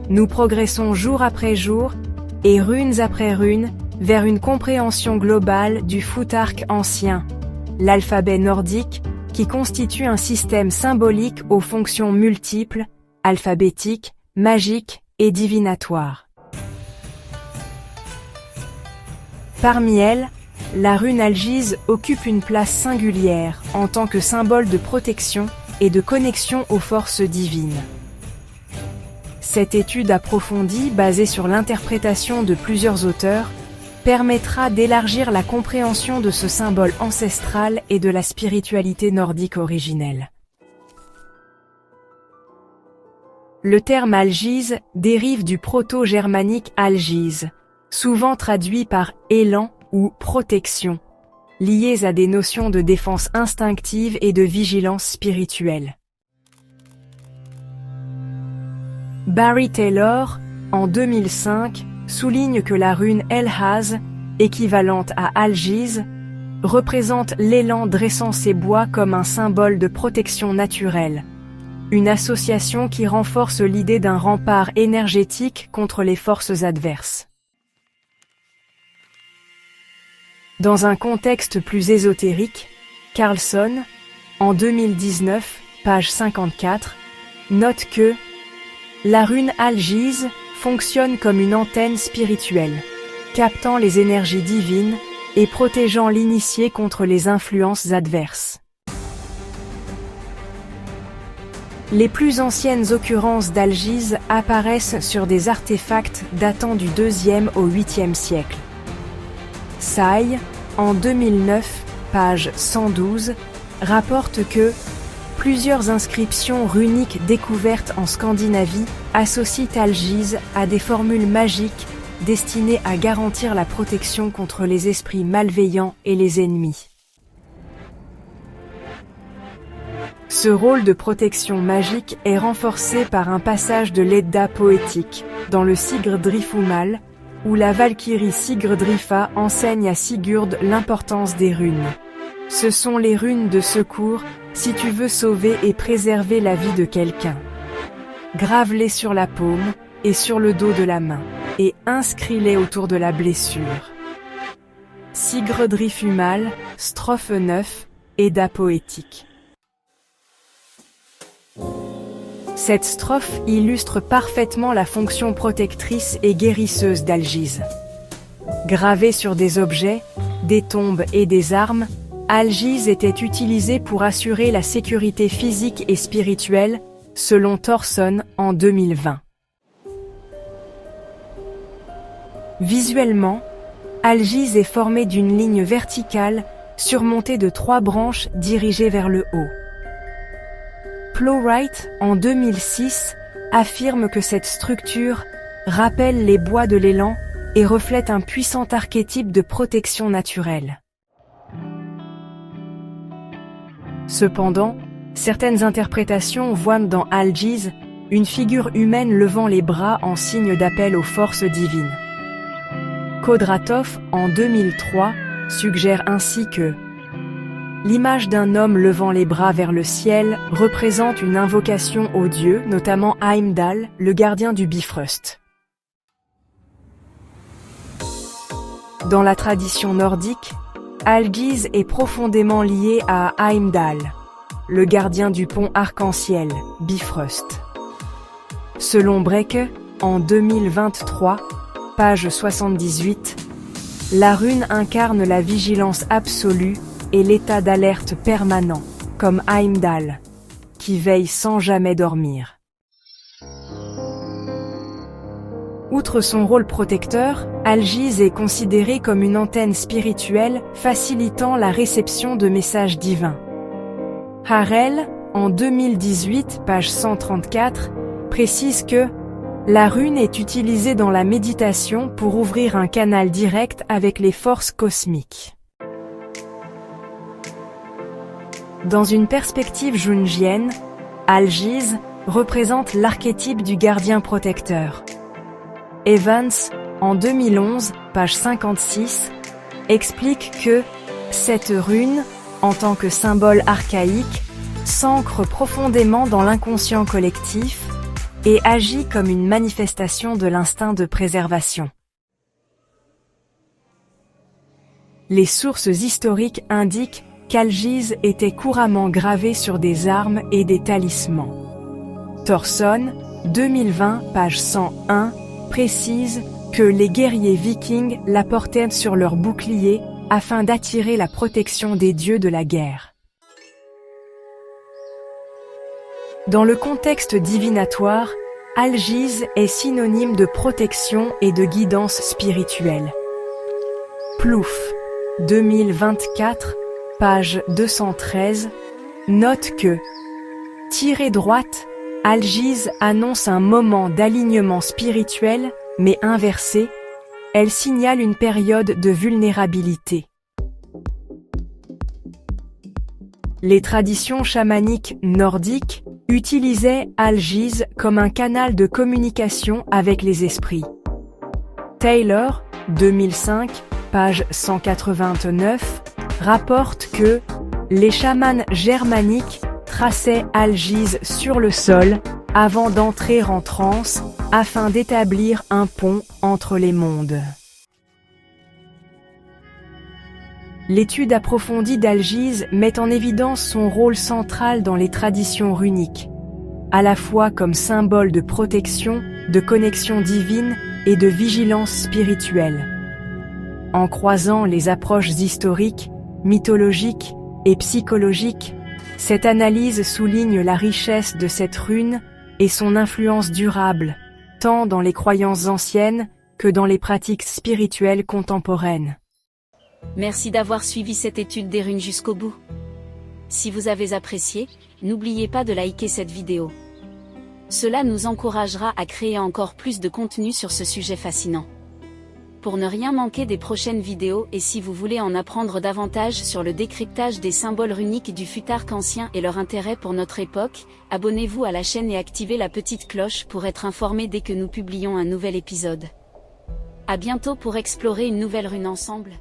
nous progressons jour après jour, et runes après runes, vers une compréhension globale du Futhark ancien, l'alphabet nordique, qui constitue un système symbolique aux fonctions multiples, alphabétiques, magiques et divinatoires. Parmi elles, la rune Algiz occupe une place singulière en tant que symbole de protection et de connexion aux forces divines. Cette étude approfondie, basée sur l'interprétation de plusieurs auteurs, permettra d'élargir la compréhension de ce symbole ancestral et de la spiritualité nordique originelle. Le terme Algiz dérive du proto-germanique Algiz, souvent traduit par élan ou protection, liés à des notions de défense instinctive et de vigilance spirituelle. Barry Taylor, en 2005, souligne que la rune Elhaz, équivalente à Algiz, représente l'élan dressant ses bois comme un symbole de protection naturelle, une association qui renforce l'idée d'un rempart énergétique contre les forces adverses. Dans un contexte plus ésotérique, Carlson, en 2019, page 54, note que la rune Algiz fonctionne comme une antenne spirituelle, captant les énergies divines et protégeant l'initié contre les influences adverses. Les plus anciennes occurrences d'Algiz apparaissent sur des artefacts datant du 2e au 8e siècle. Sai, en 2009, page 112, rapporte que plusieurs inscriptions runiques découvertes en Scandinavie associent Algiz à des formules magiques destinées à garantir la protection contre les esprits malveillants et les ennemis. Ce rôle de protection magique est renforcé par un passage de l'Edda poétique, dans le Sigurdrifumal, où la Valkyrie Sigurdrifa enseigne à Sigurd l'importance des runes. Ce sont les runes de secours si tu veux sauver et préserver la vie de quelqu'un. Grave-les sur la paume et sur le dos de la main, et inscris-les autour de la blessure. Sigurdrifumal, strophe 9, Edda poétique. Cette strophe illustre parfaitement la fonction protectrice et guérisseuse d'Algiz. Gravée sur des objets, des tombes et des armes, Algiz était utilisée pour assurer la sécurité physique et spirituelle, selon Thorson en 2020. Visuellement, Algiz est formée d'une ligne verticale surmontée de 3 branches dirigées vers le haut. Plowright, en 2006, affirme que cette structure rappelle les bois de l'élan et reflète un puissant archétype de protection naturelle. Cependant, certaines interprétations voient dans Algiz une figure humaine levant les bras en signe d'appel aux forces divines. Kodratov, en 2003, suggère ainsi que l'image d'un homme levant les bras vers le ciel représente une invocation aux dieux, notamment Heimdall, le gardien du Bifrost. Dans la tradition nordique, Algiz est profondément lié à Heimdall, le gardien du pont arc-en-ciel, Bifrost. Selon Brekke, en 2023, page 78, la rune incarne la vigilance absolue et l'état d'alerte permanent, comme Heimdall, qui veille sans jamais dormir. Outre son rôle protecteur, Algiz est considérée comme une antenne spirituelle facilitant la réception de messages divins. Harel, en 2018, page 134, précise que la rune est utilisée dans la méditation pour ouvrir un canal direct avec les forces cosmiques. Dans une perspective jungienne, Algiz représente l'archétype du gardien protecteur. Evans, en 2011, page 56, explique que cette rune, en tant que symbole archaïque, s'ancre profondément dans l'inconscient collectif, et agit comme une manifestation de l'instinct de préservation. Les sources historiques indiquent qu'Algiz était couramment gravé sur des armes et des talismans. Thorson, 2020, page 101, précise que les guerriers vikings la portaient sur leur bouclier afin d'attirer la protection des dieux de la guerre. Dans le contexte divinatoire, Algiz est synonyme de protection et de guidance spirituelle. Plouffe, 2024, page 213, note que, tirée droite, Algiz annonce un moment d'alignement spirituel, mais inversé, elle signale une période de vulnérabilité. Les traditions chamaniques nordiques utilisaient Algiz comme un canal de communication avec les esprits. Taylor, 2005, page 189, rapporte que les chamans germaniques traçaient Algiz sur le sol avant d'entrer en transe afin d'établir un pont entre les mondes. L'étude approfondie d'Algiz met en évidence son rôle central dans les traditions runiques, à la fois comme symbole de protection, de connexion divine et de vigilance spirituelle. En croisant les approches historiques, mythologiques et psychologiques, cette analyse souligne la richesse de cette rune et son influence durable, tant dans les croyances anciennes que dans les pratiques spirituelles contemporaines. Merci d'avoir suivi cette étude des runes jusqu'au bout. Si vous avez apprécié, n'oubliez pas de liker cette vidéo. Cela nous encouragera à créer encore plus de contenu sur ce sujet fascinant. Pour ne rien manquer des prochaines vidéos et si vous voulez en apprendre davantage sur le décryptage des symboles runiques du Futhark ancien et leur intérêt pour notre époque, abonnez-vous à la chaîne et activez la petite cloche pour être informé dès que nous publions un nouvel épisode. À bientôt pour explorer une nouvelle rune ensemble.